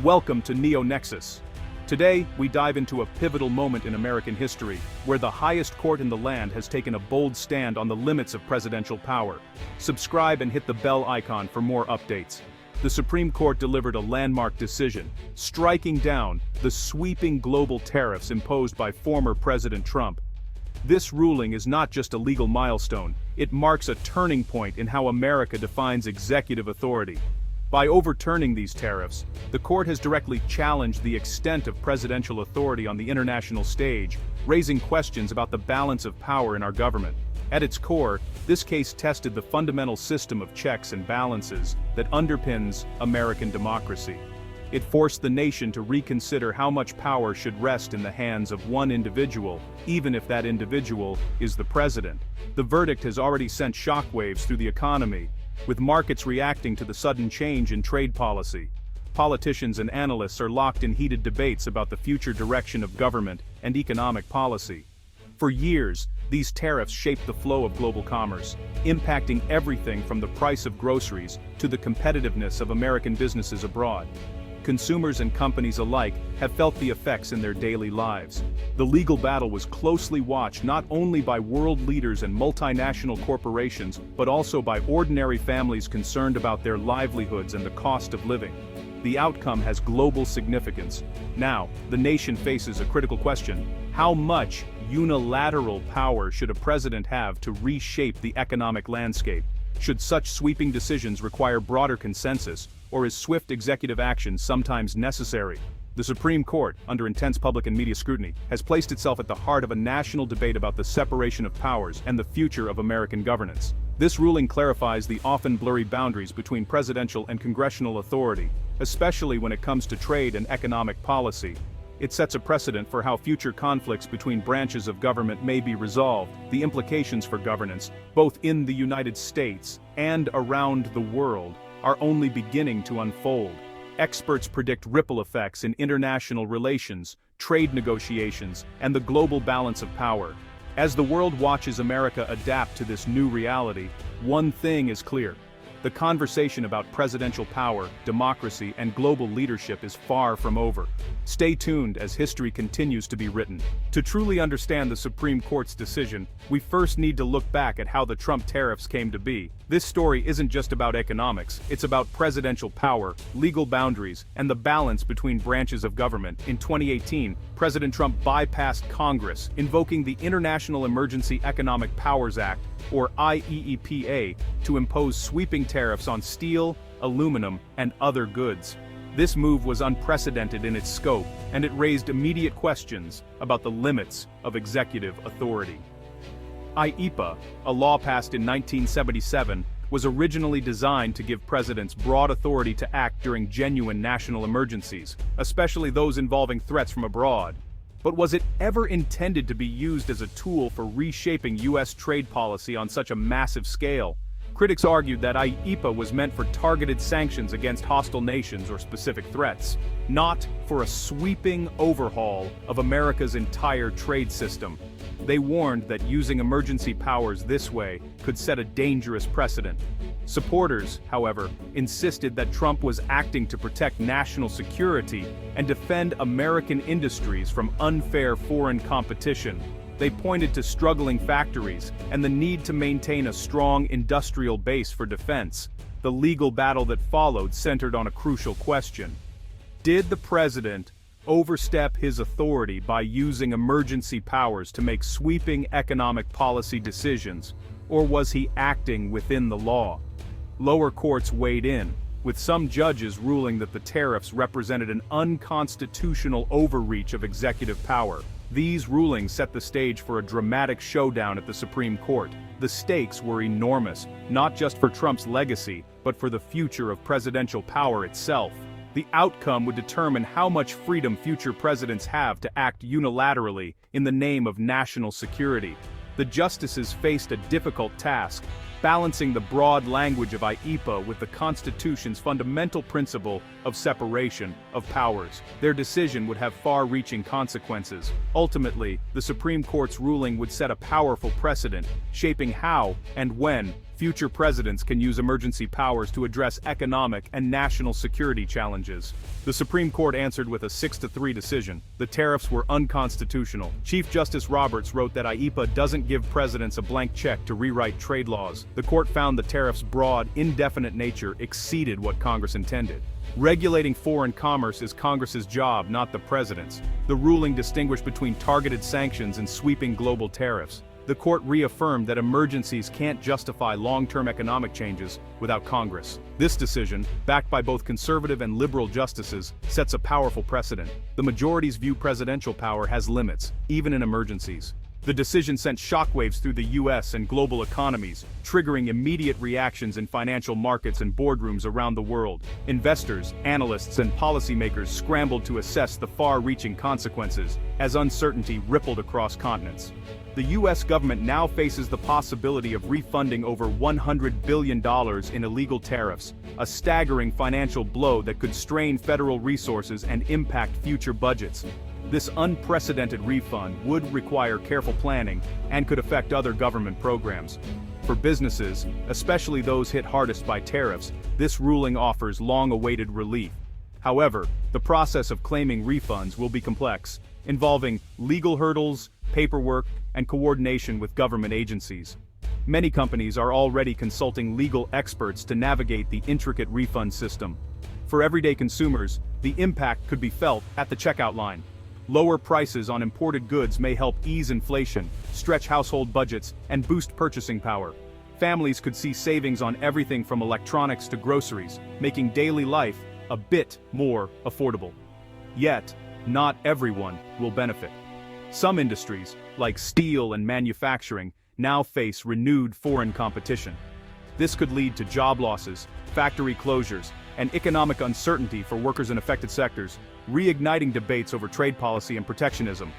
Welcome to Neo-Nexus. Today, we dive into a pivotal moment in American history, where the highest court in the land has taken a bold stand on the limits of presidential power. Subscribe and hit the bell icon for more updates. The Supreme Court delivered a landmark decision, striking down the sweeping global tariffs imposed by former President Trump. This ruling is not just a legal milestone, it marks a turning point in how America defines executive authority. By overturning these tariffs, the court has directly challenged the extent of presidential authority on the international stage, raising questions about the balance of power in our government. At its core, this case tested the fundamental system of checks and balances that underpins American democracy. It forced the nation to reconsider how much power should rest in the hands of one individual, even if that individual is the president. The verdict has already sent shockwaves through the economy, with markets reacting to the sudden change in trade policy. Politicians and analysts are locked in heated debates about the future direction of government and economic policy. For years, these tariffs shaped the flow of global commerce, impacting everything from the price of groceries to the competitiveness of American businesses abroad. Consumers and companies alike have felt the effects in their daily lives. The legal battle was closely watched not only by world leaders and multinational corporations, but also by ordinary families concerned about their livelihoods and the cost of living. The outcome has global significance. Now, the nation faces a critical question: how much unilateral power should a president have to reshape the economic landscape? Should such sweeping decisions require broader consensus, or is swift executive action sometimes necessary? The Supreme Court, under intense public and media scrutiny, has placed itself at the heart of a national debate about the separation of powers and the future of American governance. This ruling clarifies the often blurry boundaries between presidential and congressional authority, especially when it comes to trade and economic policy. It sets a precedent for how future conflicts between branches of government may be resolved. The implications for governance, both in the United States and around the world, are only beginning to unfold. Experts predict ripple effects in international relations, trade negotiations, and the global balance of power. As the world watches America adapt to this new reality, one thing is clear: the conversation about presidential power, democracy, and global leadership is far from over. Stay tuned as history continues to be written. To truly understand the Supreme Court's decision, we first need to look back at how the Trump tariffs came to be. This story isn't just about economics, it's about presidential power, legal boundaries, and the balance between branches of government. In 2018, President Trump bypassed Congress, invoking the International Emergency Economic Powers Act, or IEEPA, to impose sweeping tariffs on steel, aluminum, and other goods. This move was unprecedented in its scope, and it raised immediate questions about the limits of executive authority. IEEPA, a law passed in 1977, was originally designed to give presidents broad authority to act during genuine national emergencies, especially those involving threats from abroad. But was it ever intended to be used as a tool for reshaping U.S. trade policy on such a massive scale? Critics argued that IEEPA was meant for targeted sanctions against hostile nations or specific threats, not for a sweeping overhaul of America's entire trade system. They warned that using emergency powers this way could set a dangerous precedent. Supporters, however, insisted that Trump was acting to protect national security and defend American industries from unfair foreign competition. They pointed to struggling factories and the need to maintain a strong industrial base for defense. The legal battle that followed centered on a crucial question: did the president overstep his authority by using emergency powers to make sweeping economic policy decisions, or was he acting within the law? Lower courts weighed in, with some judges ruling that the tariffs represented an unconstitutional overreach of executive power. These rulings set the stage for a dramatic showdown at the Supreme Court. The stakes were enormous, not just for Trump's legacy, but for the future of presidential power itself. The outcome would determine how much freedom future presidents have to act unilaterally in the name of national security. The justices faced a difficult task, balancing the broad language of IEEPA with the Constitution's fundamental principle of separation of powers. Their decision would have far-reaching consequences. Ultimately, the Supreme Court's ruling would set a powerful precedent, shaping how and when future presidents can use emergency powers to address economic and national security challenges. The Supreme Court answered with a 6-3 decision. The tariffs were unconstitutional. Chief Justice Roberts wrote that IEEPA doesn't give presidents a blank check to rewrite trade laws. The court found the tariffs' broad, indefinite nature exceeded what Congress intended. Regulating foreign commerce is Congress's job, not the president's. The ruling distinguished between targeted sanctions and sweeping global tariffs. The court reaffirmed that emergencies can't justify long-term economic changes without Congress. This decision, backed by both conservative and liberal justices, sets a powerful precedent. The majority's view presidential power has limits, even in emergencies. The decision sent shockwaves through the US and global economies, triggering immediate reactions in financial markets and boardrooms around the world. Investors, analysts, and policymakers scrambled to assess the far-reaching consequences as uncertainty rippled across continents. The US government now faces the possibility of refunding over $100 billion in illegal tariffs, a staggering financial blow that could strain federal resources and impact future budgets. This unprecedented refund would require careful planning and could affect other government programs. For businesses, especially those hit hardest by tariffs, this ruling offers long-awaited relief. However, the process of claiming refunds will be complex, involving legal hurdles, paperwork, and coordination with government agencies. Many companies are already consulting legal experts to navigate the intricate refund system. For everyday consumers, the impact could be felt at the checkout line. Lower prices on imported goods may help ease inflation, stretch household budgets, and boost purchasing power. Families could see savings on everything from electronics to groceries, making daily life a bit more affordable. Yet, not everyone will benefit. Some industries, like steel and manufacturing, now face renewed foreign competition. This could lead to job losses, factory closures, and economic uncertainty for workers in affected sectors, reigniting debates over trade policy and protectionism.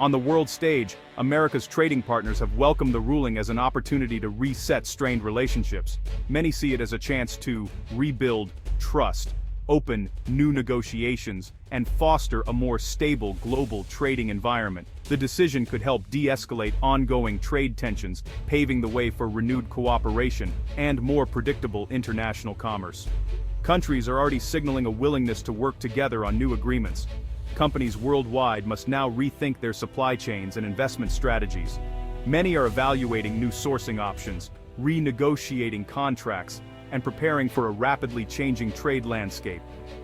On the world stage, America's trading partners have welcomed the ruling as an opportunity to reset strained relationships. Many see it as a chance to rebuild trust, open new negotiations, and foster a more stable global trading environment. The decision could help de-escalate ongoing trade tensions, paving the way for renewed cooperation and more predictable international commerce. Countries are already signaling a willingness to work together on new agreements. Companies worldwide must now rethink their supply chains and investment strategies. Many are evaluating new sourcing options, renegotiating contracts, and preparing for a rapidly changing trade landscape.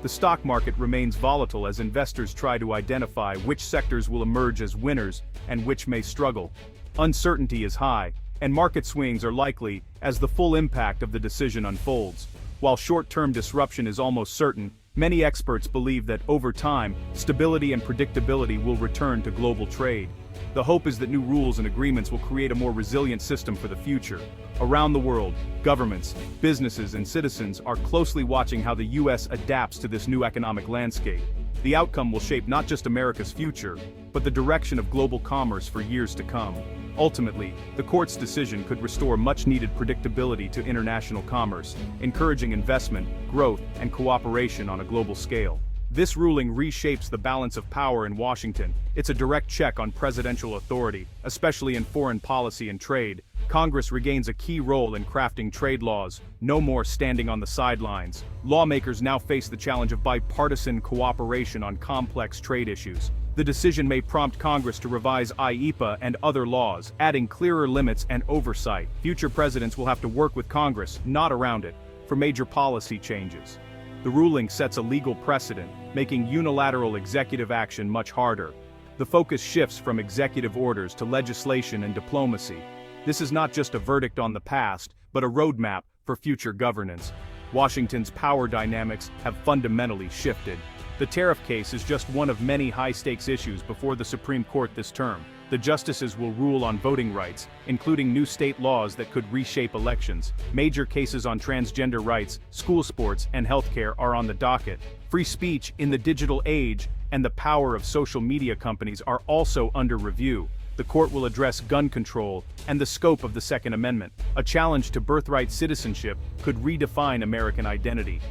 The stock market remains volatile as investors try to identify which sectors will emerge as winners and which may struggle. Uncertainty is high, and market swings are likely as the full impact of the decision unfolds. While short-term disruption is almost certain, many experts believe that over time, stability and predictability will return to global trade. The hope is that new rules and agreements will create a more resilient system for the future. Around the world, governments, businesses, and citizens are closely watching how the U.S. adapts to this new economic landscape. The outcome will shape not just America's future, but the direction of global commerce for years to come. Ultimately, the court's decision could restore much-needed predictability to international commerce, encouraging investment, growth, and cooperation on a global scale. This ruling reshapes the balance of power in Washington. It's a direct check on presidential authority, especially in foreign policy and trade. Congress regains a key role in crafting trade laws, no more standing on the sidelines. Lawmakers now face the challenge of bipartisan cooperation on complex trade issues. The decision may prompt Congress to revise IEEPA and other laws, adding clearer limits and oversight. Future presidents will have to work with Congress, not around it, for major policy changes. The ruling sets a legal precedent, making unilateral executive action much harder. The focus shifts from executive orders to legislation and diplomacy. This is not just a verdict on the past, but a roadmap for future governance. Washington's power dynamics have fundamentally shifted. The tariff case is just one of many high-stakes issues before the Supreme Court this term. The justices will rule on voting rights, including new state laws that could reshape elections. Major cases on transgender rights, school sports, and healthcare are on the docket. Free speech in the digital age and the power of social media companies are also under review. The court will address gun control and the scope of the Second Amendment. A challenge to birthright citizenship could redefine American identity.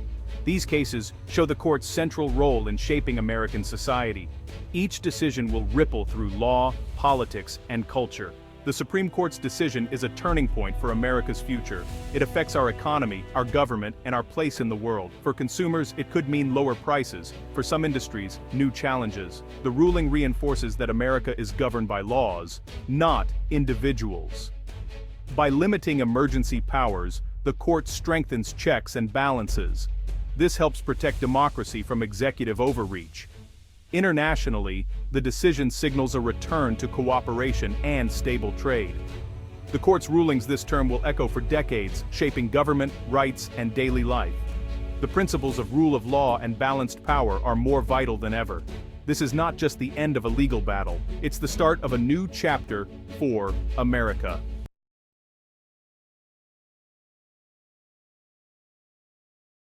These cases show the court's central role in shaping American society. Each decision will ripple through law, politics, and culture. The Supreme Court's decision is a turning point for America's future. It affects our economy, our government, and our place in the world. For consumers, it could mean lower prices. For some industries, new challenges. The ruling reinforces that America is governed by laws, not individuals. By limiting emergency powers, the court strengthens checks and balances. This helps protect democracy from executive overreach. Internationally, the decision signals a return to cooperation and stable trade. The court's rulings this term will echo for decades, shaping government, rights, and daily life. The principles of rule of law and balanced power are more vital than ever. This is not just the end of a legal battle, it's the start of a new chapter for America.